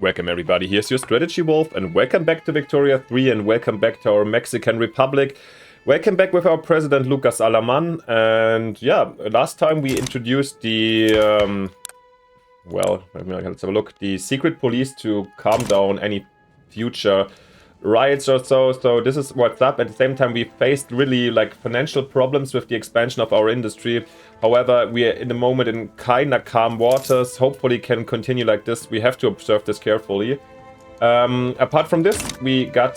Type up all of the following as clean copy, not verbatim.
Welcome everybody, here's your Strategy Wolf, and welcome back to Victoria 3, and welcome back to our Mexican Republic. Welcome back with our President Lucas Alaman, and yeah, last time we introduced the, well, let's have a look, the secret police to calm down any future riots or so. So this is what's up. At the same time, we faced really like financial problems with the expansion of our industry. However, we are in the moment in kinda calm waters. Hopefully can continue like this. We have to observe this carefully. Apart from this, we got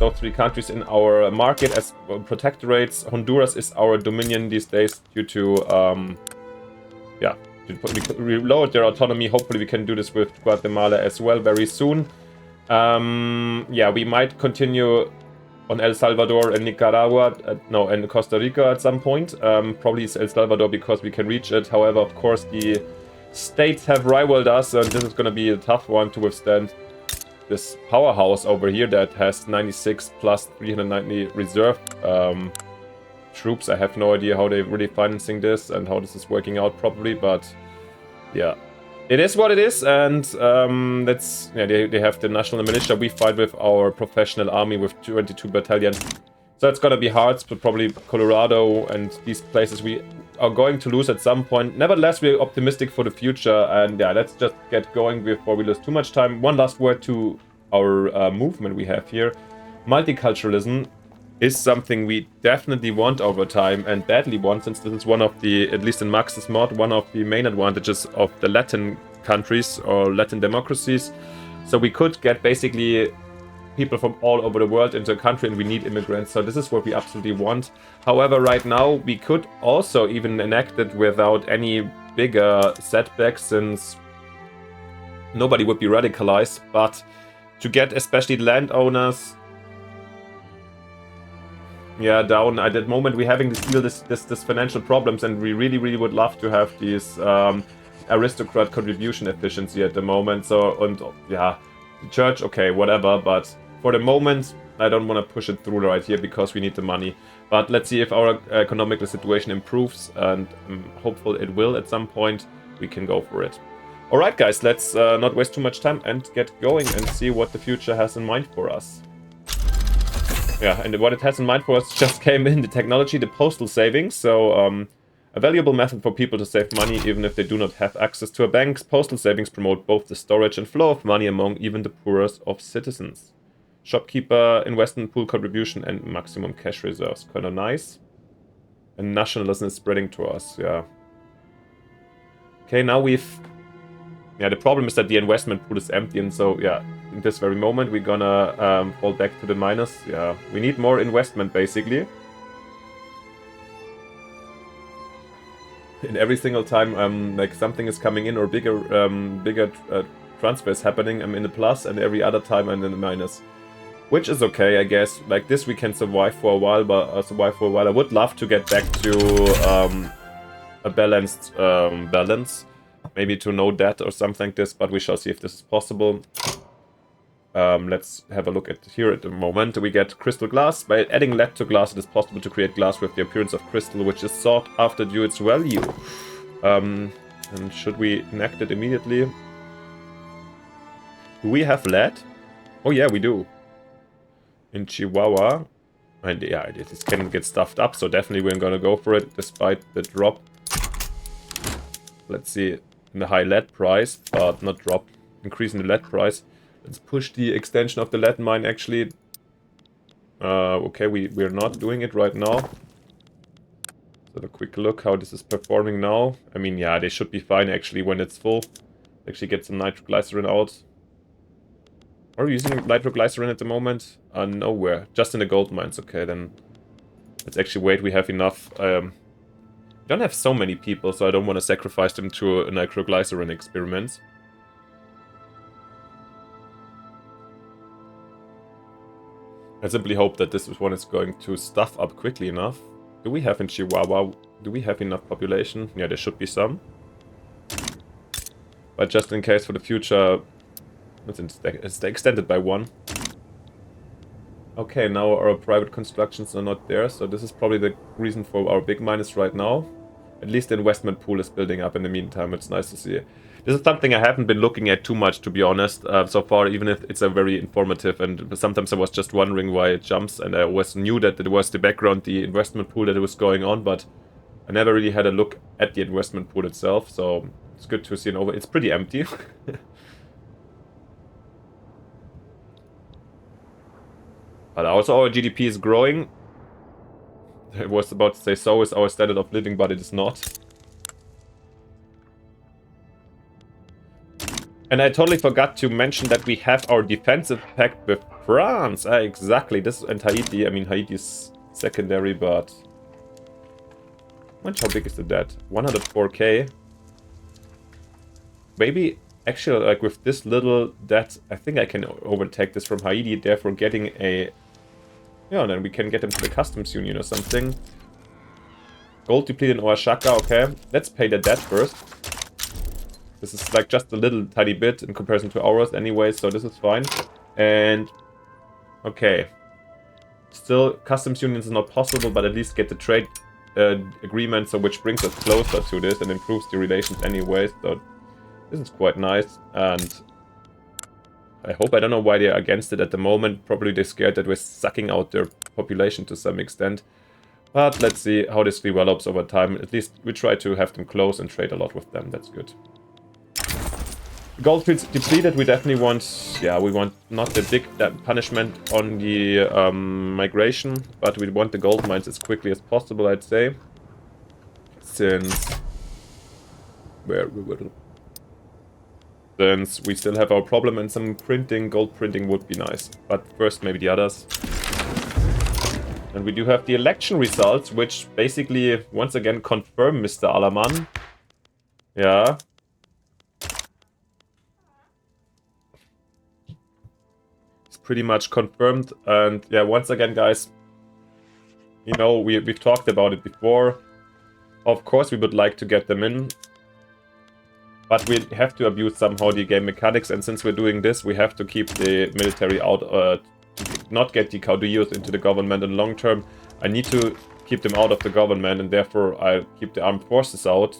those three countries in our market as protectorates. Honduras is our dominion these days due to yeah, we lowered their autonomy. Hopefully we can do this with Guatemala as well very soon. Yeah, we might continue on El Salvador and Nicaragua, no, and Costa Rica at some point. Probably El Salvador because we can reach it. However, of course, the states have rivaled us, and this is going to be a tough one to withstand. This powerhouse over here that has 96 plus 390 reserve troops. I have no idea how they're really financing this and how this is working out properly, but yeah. It is what it is, and that's, yeah, they have the national militia. We fight with our professional army with 22 battalions. So it's gonna be hard, but probably Colorado and these places we are going to lose at some point. Nevertheless, we're optimistic for the future, and yeah, let's just get going before we lose too much time. One last word to our movement we have here. Multiculturalism is something we definitely want over time, and badly want, since this is one of the, at least in Max's mod, one of the main advantages of the Latin countries or Latin democracies. So we could get basically people from all over the world into a country, and we need immigrants, so this is what we absolutely want. However, right now we could also even enact it without any bigger setbacks, since nobody would be radicalized, but to get especially landowners, yeah, down at that moment we're having this financial problems, and we really would love to have these aristocrat contribution efficiency at the moment. So, and yeah, the church, okay, whatever, but for the moment I don't want to push it through right here because we need the money. But let's see if our economical situation improves, and I'm hopeful it will at some point. We can go for it. Alright guys, let's not waste too much time and get going and see what the future has in mind for us. Yeah, and what it has in mind for us just came in, the technology, the postal savings. So, a valuable method for people to save money even if they do not have access to a bank. Postal savings promote both the storage and flow of money among even the poorest of citizens. Shopkeeper, investment pool contribution, and maximum cash reserves. Kinda nice. And nationalism is spreading to us, yeah. Okay, now we've... Yeah, the problem is that the investment pool is empty, and so, yeah, in this very moment we're gonna fall back to the minus. Yeah, we need more investment, basically. And every single time, like, something is coming in or bigger transfers happening, I'm in the plus, and every other time I'm in the minus. Which is okay, I guess. Like this we can survive for a while, but I would love to get back to a balanced balance. Maybe to no debt or something like this, but we shall see if this is possible. Let's have a look at here at the moment. We get crystal glass. By adding lead to glass, it is possible to create glass with the appearance of crystal, which is sought after due its value. And should we enact it immediately? Do we have lead? Oh yeah, we do. In Chihuahua. And yeah, this can get stuffed up, so definitely we're gonna go for it, despite the drop. Let's see, in the high lead price, but not drop, increasing the lead price. Let's push the extension of the lead mine, actually. Okay, we're not doing it right now. Let's have a quick look how this is performing now. I mean, yeah, they should be fine, actually, when it's full. Actually get some nitroglycerin out. Are we using nitroglycerin at the moment? Nowhere. Just in the gold mines. Okay, then let's actually wait. We have enough. We don't have so many people, so I don't want to sacrifice them to a nitroglycerin experiment. I simply hope that this one is going to stuff up quickly enough. Do we have in Chihuahua, do we have enough population? Yeah, there should be some. But just in case for the future, it's extended by 1. Okay, now our private constructions are not there, so this is probably the reason for our big minus right now. At least the investment pool is building up in the meantime, it's nice to see. This is something I haven't been looking at too much, to be honest, so far, even if it's a very informative, and sometimes I was just wondering why it jumps, and I always knew that it was the background, the investment pool that it was going on, but I never really had a look at the investment pool itself, so it's good to see an over. It's pretty empty. But also our GDP is growing. I was about to say so is our standard of living, but it is not. And I totally forgot to mention that we have our defensive pact with France. Exactly, this and Haiti. I mean, Haiti is secondary, but... How big is the debt? 104k. Maybe, actually, like with this little debt, I think I can overtake this from Haiti, therefore getting a... Yeah, then we can get them to the customs union or something. Gold depleted in Oaxaca, okay. Let's pay the debt first. This is like just a little tiny bit in comparison to ours anyway, so this is fine. And... Okay. Still, customs union is not possible, but at least get the trade agreement, so which brings us closer to this and improves the relations anyway, so... This is quite nice, and... I don't know why they're against it at the moment. Probably they're scared that we're sucking out their population to some extent. But let's see how this develops over time. At least we try to have them close and trade a lot with them. That's good. Gold fields depleted. We definitely want... Yeah, we want not the big punishment on the migration. But we want the gold mines as quickly as possible, I'd say. Since... Where we will... Since we still have our problem and some printing, gold printing would be nice. But first maybe the others. And we do have the election results, which basically once again confirm Mr. Alaman. Yeah. It's pretty much confirmed. And yeah, once again guys, you know, we've talked about it before. Of course we would like to get them in. But we have to abuse somehow the game mechanics, and since we're doing this, we have to keep the military out, to not get the caudillos into the government in the long term. I need to keep them out of the government, and therefore I keep the armed forces out.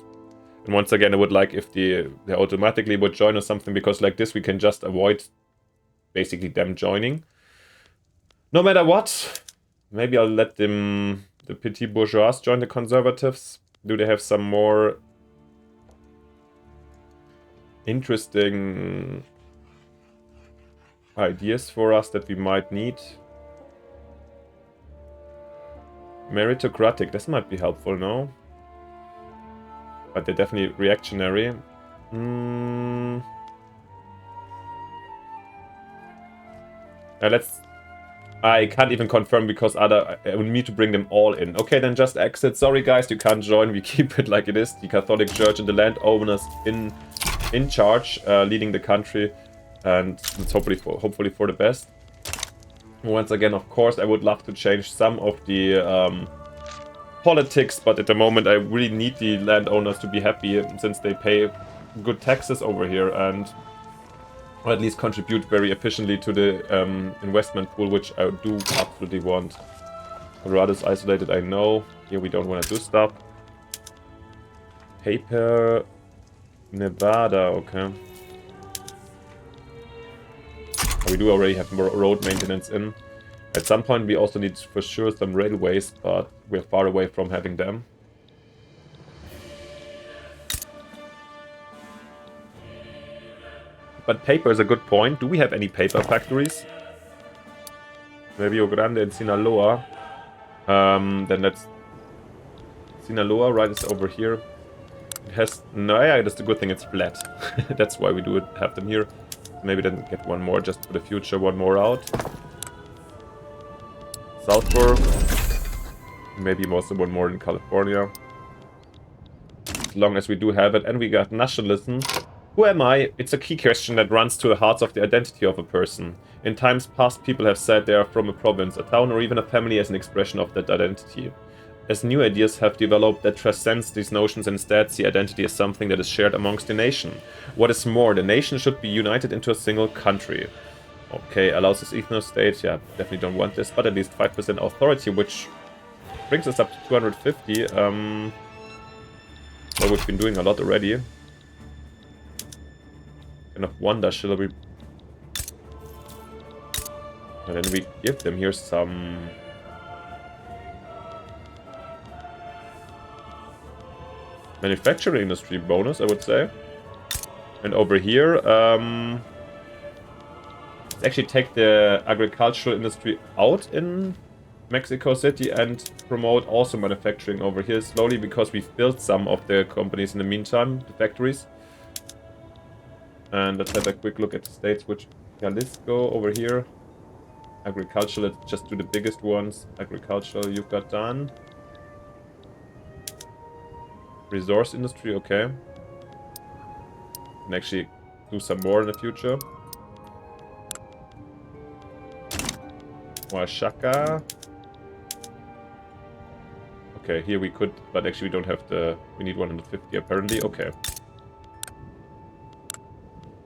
And once again, I would like if they automatically would join or something, because like this we can just avoid basically them joining. No matter what, maybe I'll let them, the petit bourgeois, join the conservatives. Do they have some more... interesting ideas for us that we might need? Meritocratic, this might be helpful, no? But they're definitely reactionary. Let's... I can't even confirm because I would need to bring them all in. Okay, then just exit. Sorry guys, you can't join. We keep it like it is. The Catholic Church and the landowners in charge, leading the country, and it's hopefully for the best. Once again, of course, I would love to change some of the politics, but at the moment I really need the landowners to be happy since they pay good taxes over here and or at least contribute very efficiently to the investment pool, which I do absolutely want. Colorado is isolated, I know. Here we don't want to do stuff. Paper... Nevada, okay. We do already have more road maintenance in. At some point we also need for sure some railways, but we're far away from having them. But paper is a good point. Do we have any paper factories? Rio Grande and Sinaloa. Then let's... Sinaloa, right, is over here. It has... No, yeah, that's the good thing, it's flat. That's why we do it, have them here. Maybe then get one more just for the future, one more out. Sulfur. Maybe also one more in California. As long as we do have it. And we got nationalism. Who am I? It's a key question that runs to the hearts of the identity of a person. In times past, people have said they are from a province, a town, or even a family as an expression of that identity. As new ideas have developed that transcends these notions and instead see identity as something that is shared amongst the nation. What is more, the nation should be united into a single country. Okay, allows this ethno-state, yeah, definitely don't want this, but at least 5% authority, which brings us up to 250. Well, we've been doing a lot already. kind of wonder, shall we... And then we give them here some... manufacturing industry bonus, I would say. And over here, let's actually take the agricultural industry out in Mexico City and promote also manufacturing over here slowly, because we've built some of the companies in the meantime, the factories. And let's have a quick look at the states, which Jalisco over here. Agriculture, let's just do the biggest ones. Agricultural, Yucatan. Resource industry, okay. Can actually do some more in the future. Oaxaca. Okay, here we could, but actually we don't have the... We need 150 apparently, okay.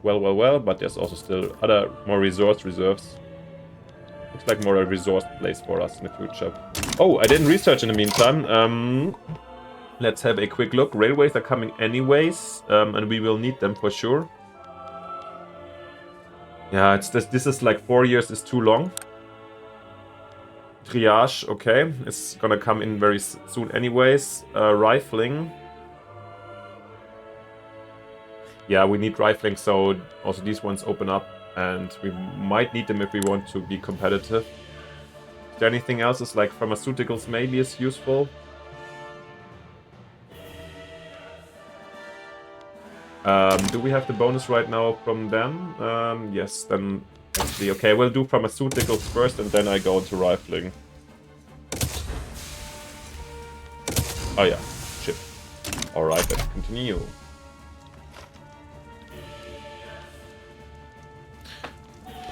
Well, but there's also still other more resource reserves. Looks like more a resource place for us in the future. Oh, I didn't research in the meantime. Let's have a quick look. Railways are coming anyways, and we will need them for sure. Yeah, it's this is like 4 years is too long. Triage, okay, it's gonna come in very soon anyways. Rifling. Yeah, we need rifling, so also these ones open up, and we might need them if we want to be competitive. Is there anything else? Is like pharmaceuticals maybe is useful. Do we have the bonus right now from them? Yes, then actually, okay, we'll do pharmaceuticals first and then I go into rifling. Oh yeah, shit. Alright, let's continue.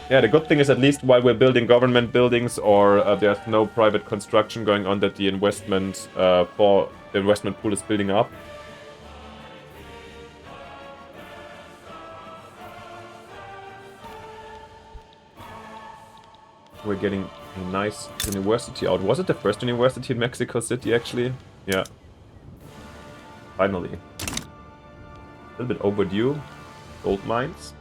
Yeah, the good thing is at least while we're building government buildings or there's no private construction going on, that the investment for the investment pool is building up. We're getting a nice university out. Was it the first university in Mexico City, actually? Yeah. Finally. A little bit overdue. Gold mines.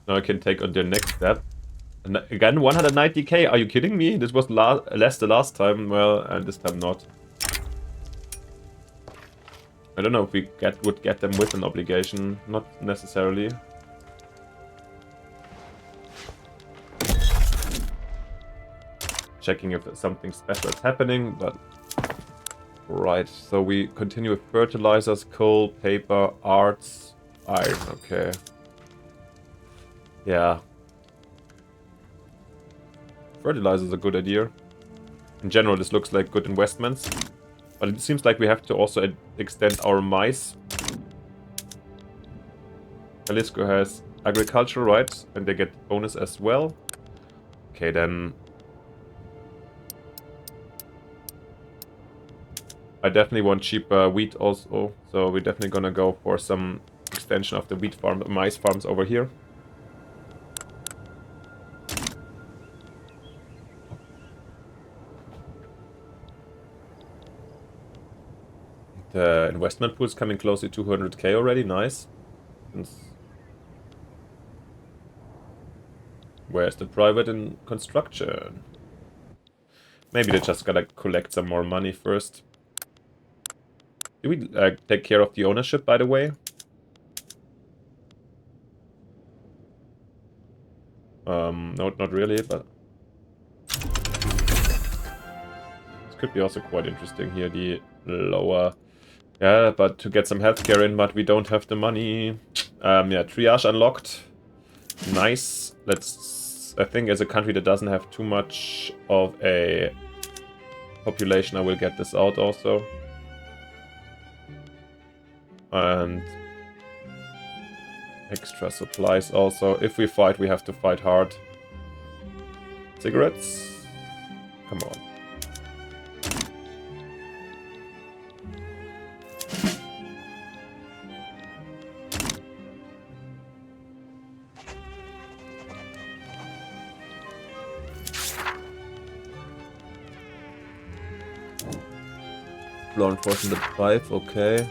Now I can take on the next step. And again, 190k? Are you kidding me? This was less the last time. Well, and this time not. I don't know if we would get them with an obligation. Not necessarily. Checking if something special is happening, but... Right, so we continue with fertilizers, coal, paper, arts, iron, okay. Yeah. Fertilizer is a good idea. In general, this looks like good investments. But it seems like we have to also extend our mice. Jalisco has agriculture, right? And they get bonus as well. Okay, then... I definitely want cheaper wheat also. So we're definitely gonna go for some extension of the wheat farm, mice farms over here. The investment pool is coming close to 200k already, nice. Where's the private in construction? Maybe they just gotta collect some more money first. Do we take care of the ownership, by the way? No, not really, but... This could be also quite interesting here, the lower... Yeah, but to get some healthcare in, but we don't have the money. Yeah, triage unlocked. Nice. Let's... I think as a country that doesn't have too much of a population, I will get this out also. And... extra supplies also. If we fight, we have to fight hard. Cigarettes? Come on. Law enforcement at 5, okay.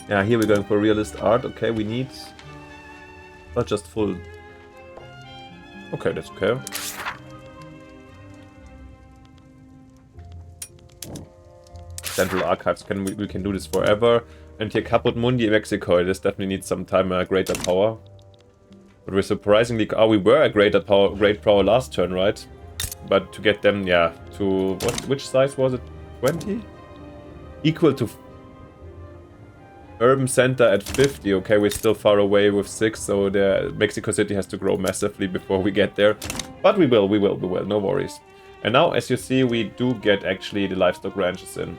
Yeah, here we're going for realist art. Okay, we need not just full. Okay, that's okay. Central Archives, we can do this forever. And here Caput Mundi Mexico, this definitely needs some time, greater power. But we're surprisingly, we were a great power last turn, right? But to get them, yeah, to which size was it? 20? Equal to Urban Center at 50. Okay, we're still far away with 6, so the Mexico City has to grow massively before we get there. But we will, no worries. And now, as you see, we do get actually the livestock ranches in.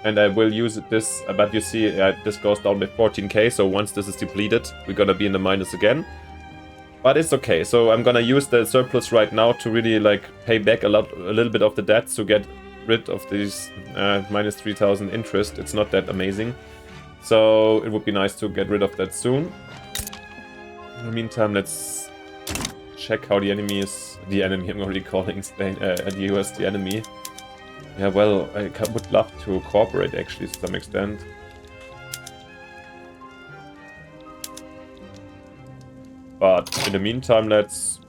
And I will use this, but you see, this goes down with 14k, so once this is depleted, we're gonna be in the minus again. But it's okay, so I'm gonna use the surplus right now to really, like, pay back a little bit of the debts to get rid of these minus 3,000 interest. It's not that amazing. So it would be nice to get rid of that soon. In the meantime, let's check how the enemy is. The enemy, I'm already calling Spain, the US the enemy. Yeah, well, I would love to cooperate actually to some extent. But in the meantime, let's...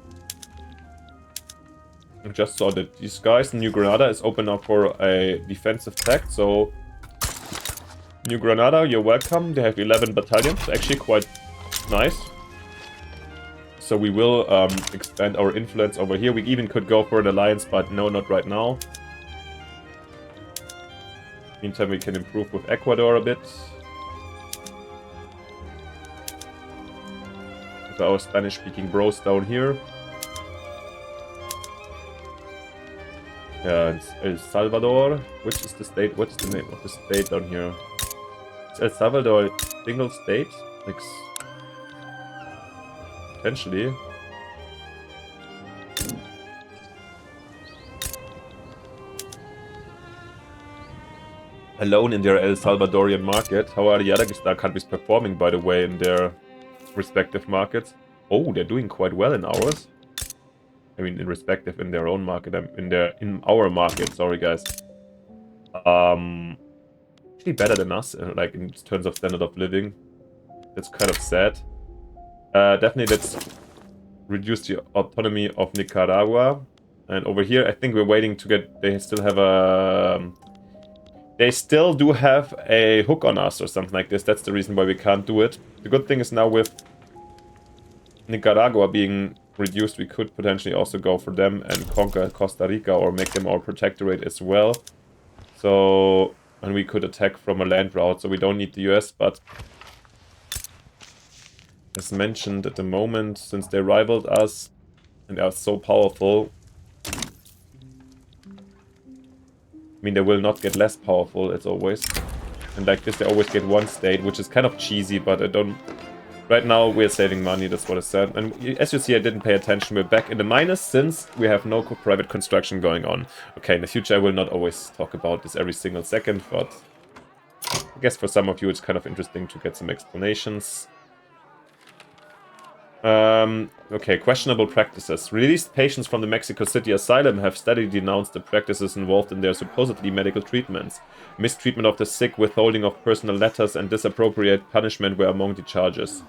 I just saw that these guys in New Granada is open up for a defensive pact, so... New Granada, you're welcome. They have 11 battalions, actually quite nice. So we will expand our influence over here. We even could go for an alliance, but no, not right now. Meantime, we can improve with Ecuador a bit. With our Spanish-speaking bros down here. Yeah, it's El Salvador. Which is the state? What's the name of the state down here? Is El Salvador a single state? Like, potentially. Alone in their El Salvadorian market. How are the other countries performing, by the way, in their respective markets? Oh, they're doing quite well in ours. I mean, in their own market. In our market. Sorry, guys. Actually better than us, like in terms of standard of living. That's kind of sad. Definitely, let's reduce the autonomy of Nicaragua. And over here, I think we're waiting to get. They still have a. They still do have a hook on us or something like this. That's the reason why we can't do it. The good thing is now with Nicaragua being reduced, we could potentially also go for them and conquer Costa Rica or make them our protectorate as well. So, and we could attack from a land route, so we don't need the US, but as mentioned at the moment, since they rivaled us and are so powerful, I mean, they will not get less powerful, as always. And like this, they always get one state, which is kind of cheesy, but I don't... Right now, we're saving money, that's what I said. And as you see, I didn't pay attention. We're back in the minus since we have no private construction going on. Okay, in the future, I will not always talk about this every single second, but I guess for some of you, it's kind of interesting to get some explanations. Okay, questionable practices. Released patients from the Mexico City asylum have steadily denounced the practices involved in their supposedly medical treatments. Mistreatment of the sick, withholding of personal letters, and disappropriate punishment were among the charges.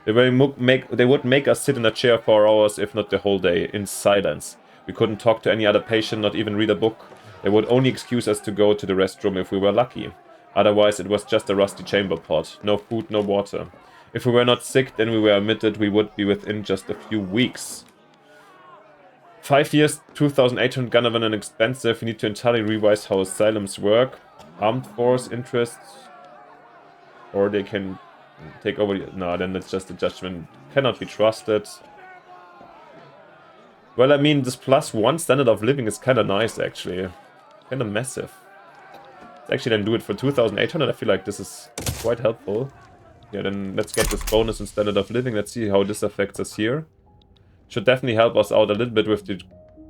They would make us sit in a chair for hours, if not the whole day, in silence. We couldn't talk to any other patient, not even read a book. They would only excuse us to go to the restroom if we were lucky. Otherwise, it was just a rusty chamber pot. No food, no water. If we were not sick, then we were admitted we would be within just a few weeks. 5 years, 2,800 gunnermen and expensive. We need to entirely revise how asylums work. Armed force interests. Or they can take over... No, then it's just a judgment. Cannot be trusted. Well, I mean, this +1 standard of living is kind of nice, actually. Kind of massive. Let's actually then do it for 2,800. I feel like this is quite helpful. Yeah, then let's get this bonus in standard of living. Let's see how this affects us here. Should definitely help us out a little bit with the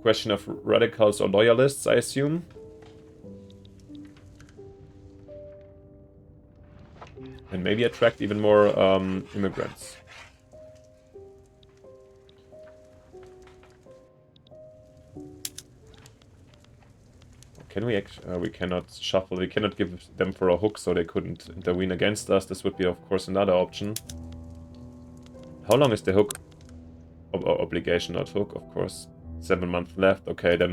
question of radicals or loyalists, I assume. And maybe attract even more immigrants. can we actually... we cannot shuffle. We cannot give them for a hook, so they couldn't intervene against us. This would be, of course, another option. How long is the hook? Obligation, not hook, of course. 7 months left. Okay, then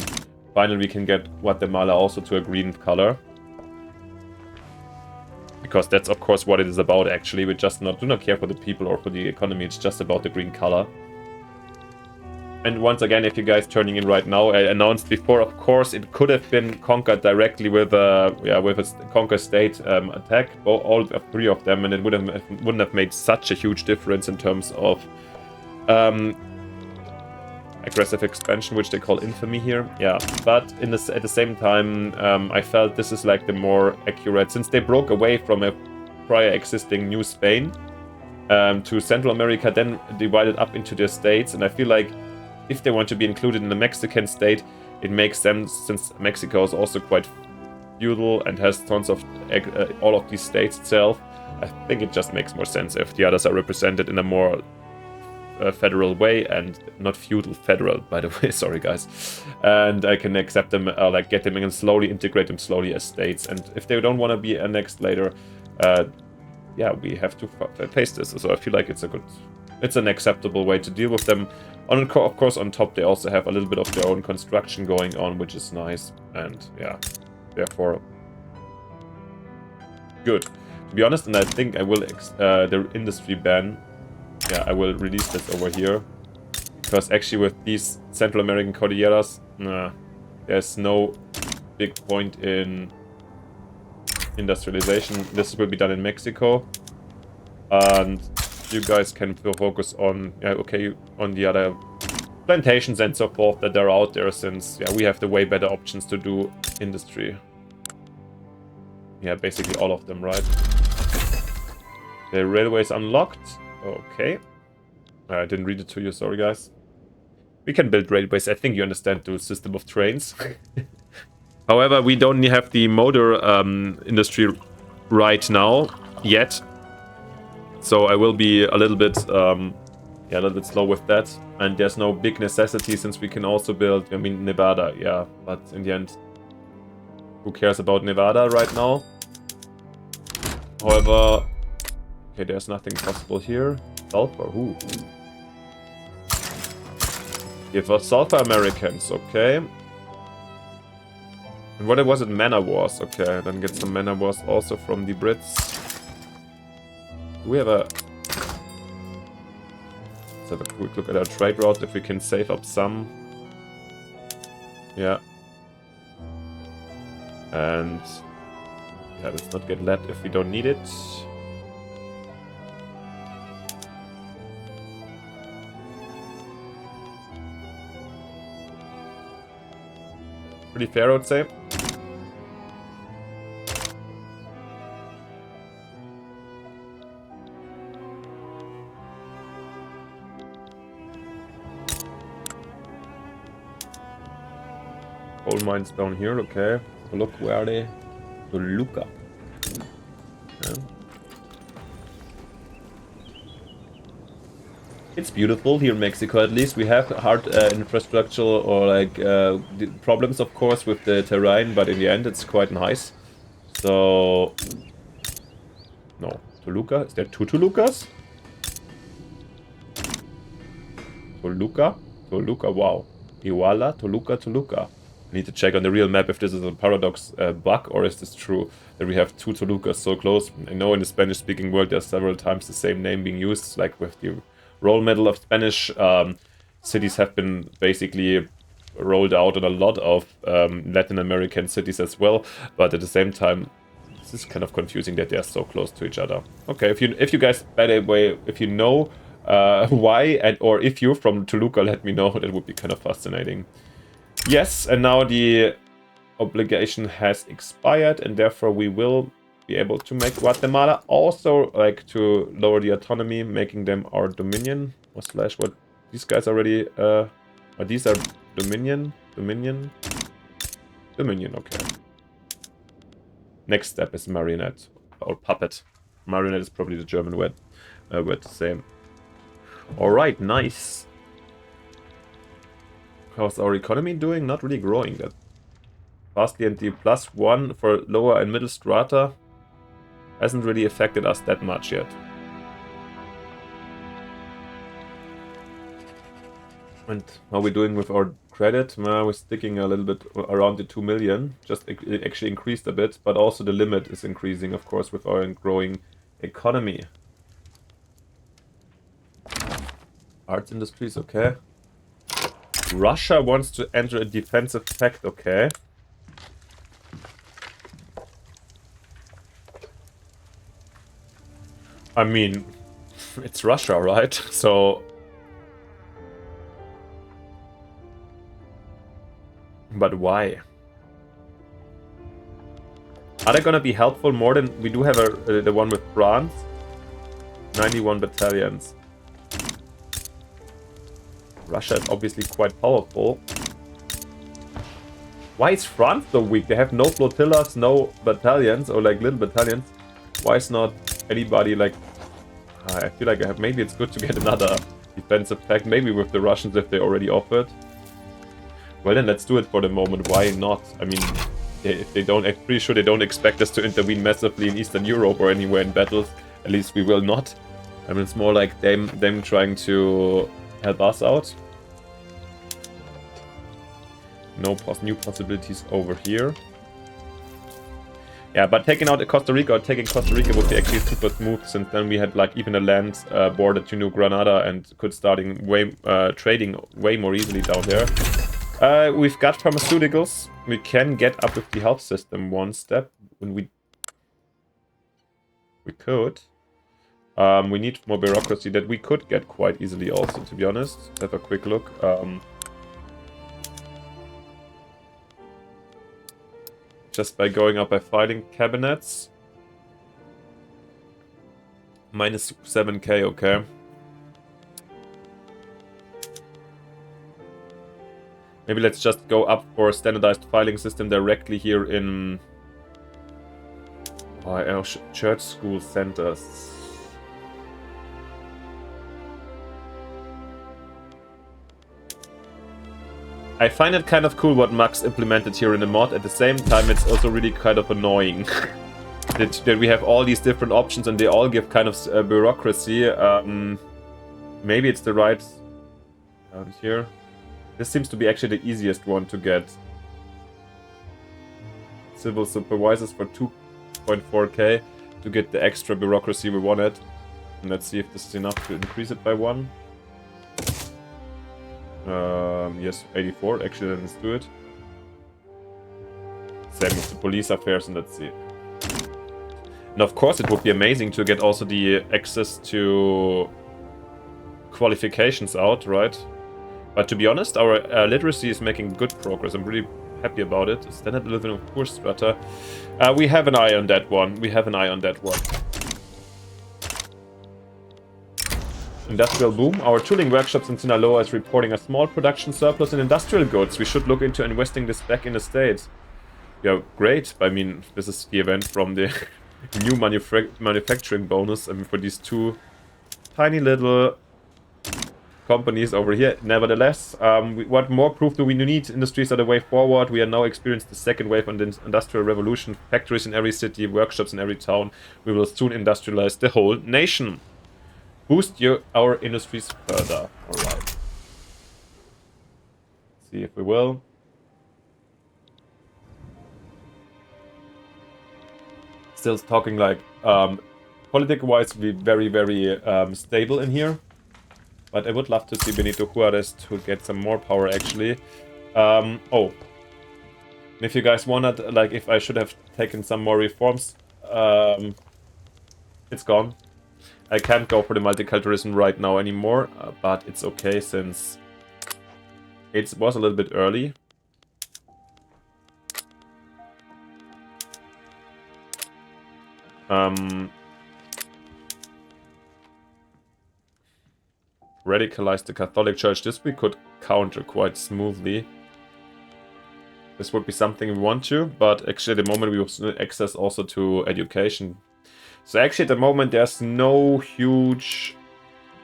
finally we can get Guatemala also to a green color. Because that's, of course, what it is about, actually. We just do not care for the people or for the economy. It's just about the green color. And once again, if you guys turning in right now, I announced before, of course, it could have been conquered directly with a conquer state attack, all 3 of them, and it wouldn't have made such a huge difference in terms of aggressive expansion, which they call infamy here. Yeah, but at the same time, I felt this is like the more accurate, since they broke away from a prior existing New Spain to Central America, then divided up into their states, and I feel like if they want to be included in the Mexican state, it makes sense, since Mexico is also quite feudal and has tons of all of these states itself. I think it just makes more sense if the others are represented in a more federal way, and not feudal, federal, by the way, sorry guys. And I can accept them, like get them in and slowly integrate them slowly as states, and if they don't want to be annexed later, yeah, we have to face this. So I feel like it's an acceptable way to deal with them. Of course, on top they also have a little bit of their own construction going on, which is nice, and yeah, therefore good. To be honest, and I think I will the industry ban. Yeah, I will release this over here, because actually with these Central American Cordilleras, there's no big point in industrialization. This will be done in Mexico, and you guys can focus on on the other plantations and so forth that are out there, since we have the way better options to do industry. Yeah, basically all of them, right? The railways unlocked. Okay. I didn't read it to you, sorry guys. We can build railways. I think you understand the system of trains. However, we don't have the motor industry right now yet. So I will be a little bit slow with that. And there's no big necessity, since we can also build, Nevada, yeah. But in the end, who cares about Nevada right now? However, okay, there's nothing possible here. Sulfur, ooh. Give us sulfur Americans, okay. And what was it? Mana Wars, okay. Then get some Mana Wars also from the Brits. Do we have a... Let's have a quick look at our trade route, if we can save up some. Yeah. And... yeah, let's not get lead if we don't need it. Pretty fair, I would say. Coal mines down here, okay. So look, where are they? Toluca. Yeah. It's beautiful here in Mexico, at least. We have hard infrastructural or like problems, of course, with the terrain, but in the end it's quite nice. So... no. Toluca? Is there 2 Tolucas? Toluca? Toluca, wow. Iguala, Toluca, Toluca. I need to check on the real map if this is a paradox bug, or is this true that we have 2 Tolucas so close. I know in the Spanish-speaking world there's several times the same name being used, like with the role medal of Spanish cities have been basically rolled out on a lot of Latin American cities as well, but at the same time this is kind of confusing that they are so close to each other. Okay, if you guys, by the way, if you know why, or if you're from Toluca, let me know. That would be kind of fascinating. Yes, and now the obligation has expired, and therefore we will be able to make Guatemala also, like, to lower the autonomy, making them our dominion, or slash what these guys already or these are dominion, okay. Next step is marionette or puppet. Marionette is probably the German word to say. All right, nice. How's our economy doing? Not really growing that fastly, and the +1 for lower and middle strata hasn't really affected us that much yet. And how are we doing with our credit? We're sticking a little bit around the 2 million. Just it actually increased a bit, but also the limit is increasing, of course, with our growing economy. Arts industries, okay. Russia wants to enter a defensive pact, okay. I mean, it's Russia, right? So... But why? Are they gonna be helpful more than... We do have the one with France. 91 battalions. Russia is obviously quite powerful. Why is France so weak? They have no flotillas, no battalions, or like little battalions. Why is not anybody like... I feel like maybe it's good to get another defensive pact. Maybe with the Russians if they already offered. Well then, let's do it for the moment. Why not? I mean, if they don't... I'm pretty sure they don't expect us to intervene massively in Eastern Europe or anywhere in battles. At least we will not. I mean, it's more like them trying to help us out. No new possibilities over here. Yeah, but taking out Costa Rica or taking Costa Rica would be actually super smooth, since then we had like even a land border to New Granada and could starting trading way more easily down there. We've got pharmaceuticals. We can get up with the health system one step when we could. We need more bureaucracy that we could get quite easily also, to be honest. Have a quick look. Just by going up by fighting cabinets. Minus 7k, okay. Maybe let's just go up for a standardized filing system directly here in our church school centers. I find it kind of cool what Max implemented here in the mod. At the same time, it's also really kind of annoying that we have all these different options and they all give kind of bureaucracy. Maybe it's the right down here. This seems to be actually the easiest one to get. Civil supervisors for 2.4k to get the extra bureaucracy we wanted. And let's see if this is enough to increase it by 1. Yes, 84. Actually, then let's do it. Same with the police affairs, and let's see. And of course, it would be amazing to get also the access to qualifications out, right? But to be honest, our literacy is making good progress. I'm really happy about it. Standard living of poor strata. We have an eye on that one. We have an eye on that one. Industrial boom. Our tooling workshops in Sinaloa is reporting a small production surplus in industrial goods. We should look into investing this back in the States. Yeah, great. I mean, this is the event from the new manufacturing bonus. I mean, for these two tiny little companies over here. Nevertheless, what more proof do we need? Industries are the way forward. We are now experiencing the second wave on the industrial revolution. Factories in every city, workshops in every town. We will soon industrialize the whole nation. Boost our industries further. Alright. See if we will. Still talking like, politic-wise, we're very, very stable in here. But I would love to see Benito Juarez to get some more power, actually. Oh. If you guys wanted, like, if I should have taken some more reforms, it's gone. I can't go for the multiculturalism right now anymore, but it's okay since it was a little bit early. Radicalize the Catholic Church. This we could counter quite smoothly. This would be something we want to, but actually at the moment we have access also to education. So actually at the moment there's no huge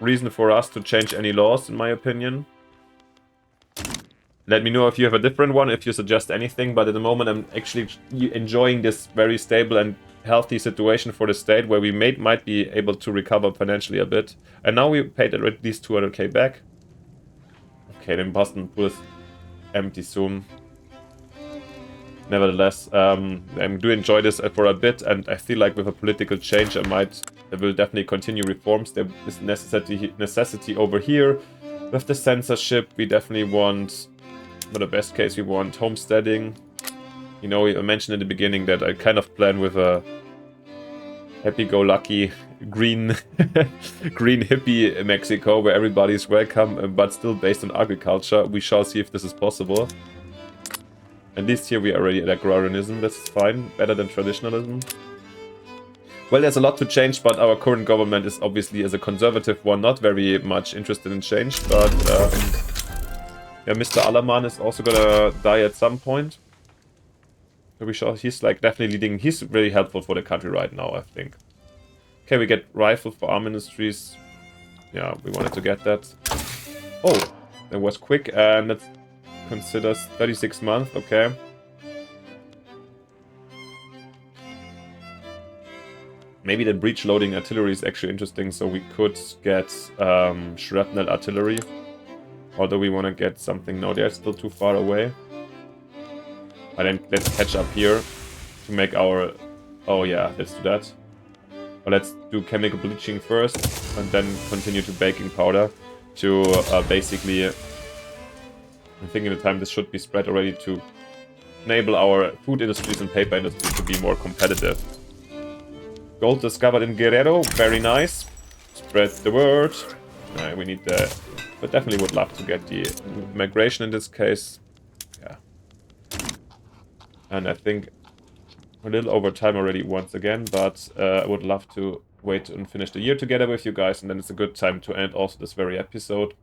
reason for us to change any laws, in my opinion. Let me know if you have a different one, if you suggest anything, but at the moment I'm actually enjoying this very stable and healthy situation for the state where we might be able to recover financially a bit. And now we paid at least 200k back. Okay, then Boston pool is empty soon. Nevertheless, I do enjoy this for a bit, and I feel like with a political change I will definitely continue reforms. There is necessity over here. With the censorship, we definitely want, for the best case, we want homesteading. You know, I mentioned in the beginning that I kind of plan with a happy-go-lucky green green hippie Mexico where everybody is welcome, but still based on agriculture. We shall see if this is possible. At least here we are already at agrarianism, that's fine, better than traditionalism. Well, there's a lot to change, but our current government is obviously, as a conservative one, not very much interested in change, but yeah, Mr. Alaman is also gonna die at some point. So we shall, he's like definitely leading, he's really helpful for the country right now, I think. Okay, we get rifle for arm industries. Yeah, we wanted to get that. Oh, that was quick, and let's consider 36 months, okay. Maybe the breech loading artillery is actually interesting, so we could get shrapnel artillery. Although we want to get something, no, they're still too far away. But then let's catch up here to make our, oh yeah, let's do that. Or let's do chemical bleaching first, and then continue to baking powder to basically, I think in the time this should be spread already, to enable our food industries and paper industries to be more competitive. Gold discovered in Guerrero, very nice. Spread the word. We need the, but definitely would love to get the migration in this case. Yeah. And I think a little over time already once again, but I would love to wait and finish the year together with you guys, and then it's a good time to end also this very episode.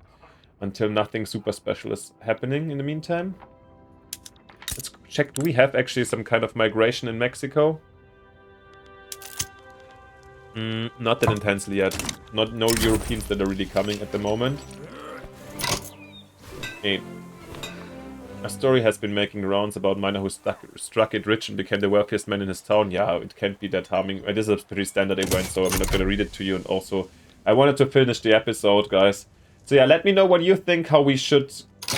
Until nothing super special is happening in the meantime. Let's check, do we have actually some kind of migration in Mexico? Not that intensely yet. No Europeans that are really coming at the moment. Okay. A story has been making rounds about a miner who struck it rich and became the wealthiest man in his town. Yeah, it can't be that harming. It is a pretty standard event, so I'm not going to read it to you. And also, I wanted to finish the episode, guys. So yeah, let me know what you think, how we should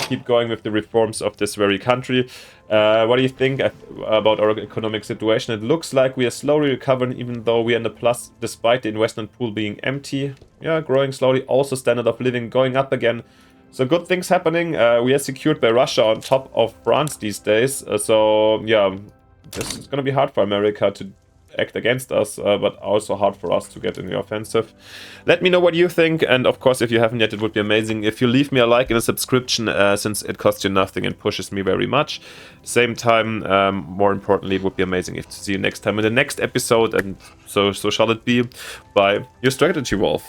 keep going with the reforms of this very country. What do you think about our economic situation? It looks like we are slowly recovering, even though we are in the plus, despite the investment pool being empty. Yeah, growing slowly. Also, standard of living going up again. So good things happening. We are secured by Russia on top of France these days. So yeah, this is going to be hard for America to act against us, but also hard for us to get in the offensive. Let me know what you think, and of course, if you haven't yet, it would be amazing if you leave me a like and a subscription, since it costs you nothing and pushes me very much. Same time, more importantly, it would be amazing if to see you next time in the next episode, and so shall it be. Bye, your strategy wolf.